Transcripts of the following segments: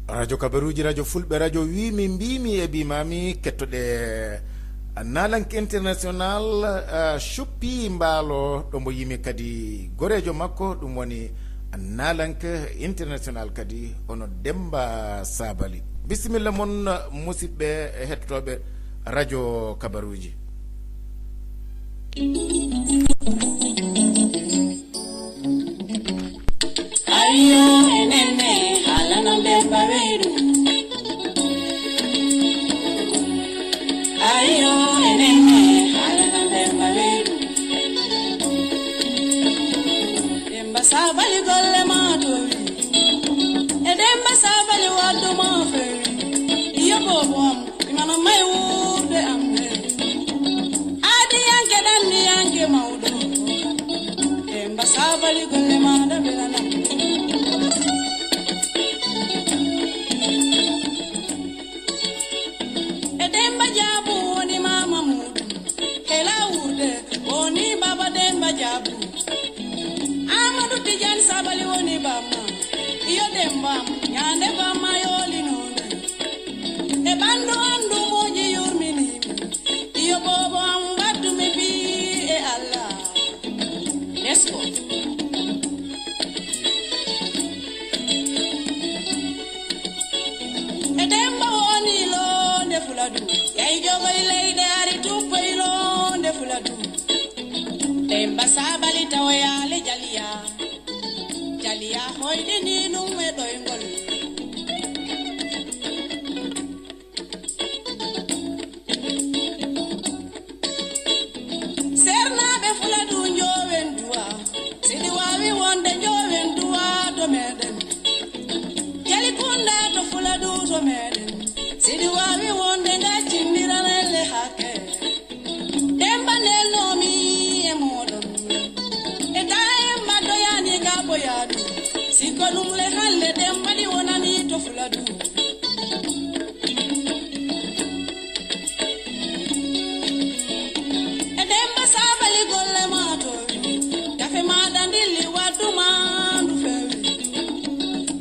radio kabaruji radio fulbe radio wimi mbimi e bimami kettoɗe nalanke international shuppi mbalo ɗo mbo yimi kadi gorejo makko ɗum woni nalanke international kadi ono Demba Sabali. Bisimilla mon musidɓe hettoɓe radio kabaruji. Ayo enene halana Demba weru. Ayo enene halana Demba weru. Demba Sabali golle matori. E Demba Sabali waddo ma feri. Iyo bobo am imano mai wurde amre. Adi yanke dandi yanke maudo. Demba Sabali golle ma da belana. Sabali woni bama iyo Demba nyande bama yoli nonde e bando andu moji yurmini iyo bobo am baddu me bi e Allah let's go e Demba woni lo nde fuladu yai jogo leide ari tupo ilo nde fuladu Demba Sabali tawaya jaliya Jaliya hoyde ni num e doyngol sernaɓe fuladu jowen duwa sidi wawi wonde jowen duwa to meɗen jali kunda to fuladu to meɗen sidi wawi wonde gaccindiranelle hakke Demba nelnomi e moɗon e tayemba doyani ga boyadu sikonum le halle Demba di wonani to fuladu e Demba Sabali golle mato kafe madandili wadu mandu fewi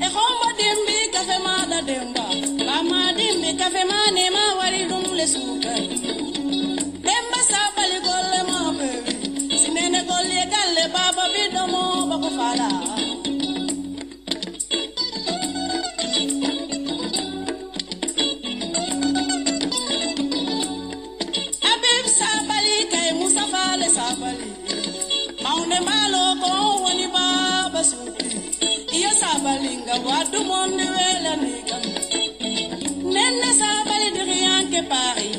e hombo dimbi kafe mada Demba bama dimbi kafe mane ma wari dum le suka Demba Sabali golle ma fewi sinene golle galle baba bidomo bako fala Maune malo ko woni baba suti iyo Sabali nga wadu monde wela nikam nenne Sabali di rien que Paris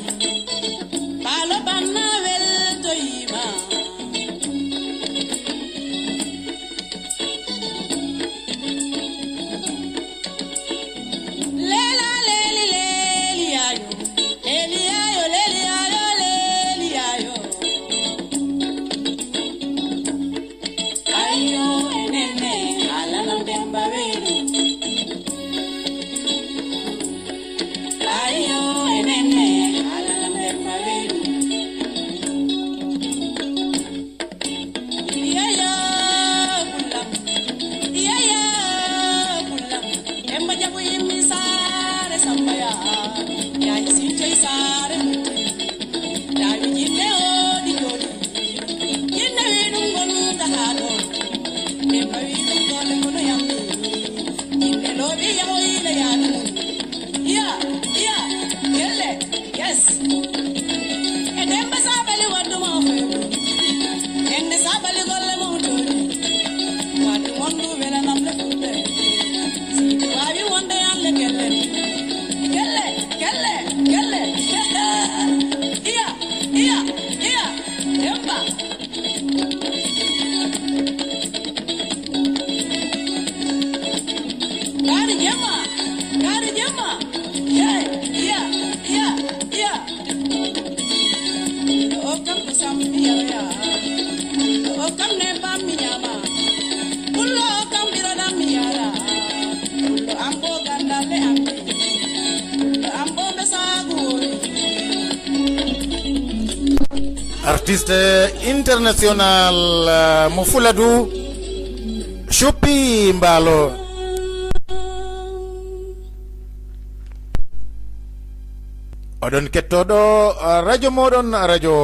palo banna wel to yima lela leli leli ayo leli ayo leli ayo leli ayo Ayo enene halana Demba weru. Ayo enene halana Demba weru. Iya kulam, iya kulam. Demba jago yimi sare sambaya, ya sinjai sare muti. Ya yine odi jodi, yine winum gonu tahado. Demba wiru gole kono yammi inde lobi yahoyle yanu iya yelle yes e Demba Sabali waddu ma fewu ende Sabali golle mo tori waddu wondu wela namle fude sidi wawi wonde yalle kelle iya Demba Gari jema. Iya. Okam pesam dia ya. Okam nempa minyama. Pulo okam birada miyara. Pulo ambo gandale ambi. Pulo ambo besaguri. Artiste international mo fuladu shuppi mbalo oɗon kettoɗo radio moɗon radio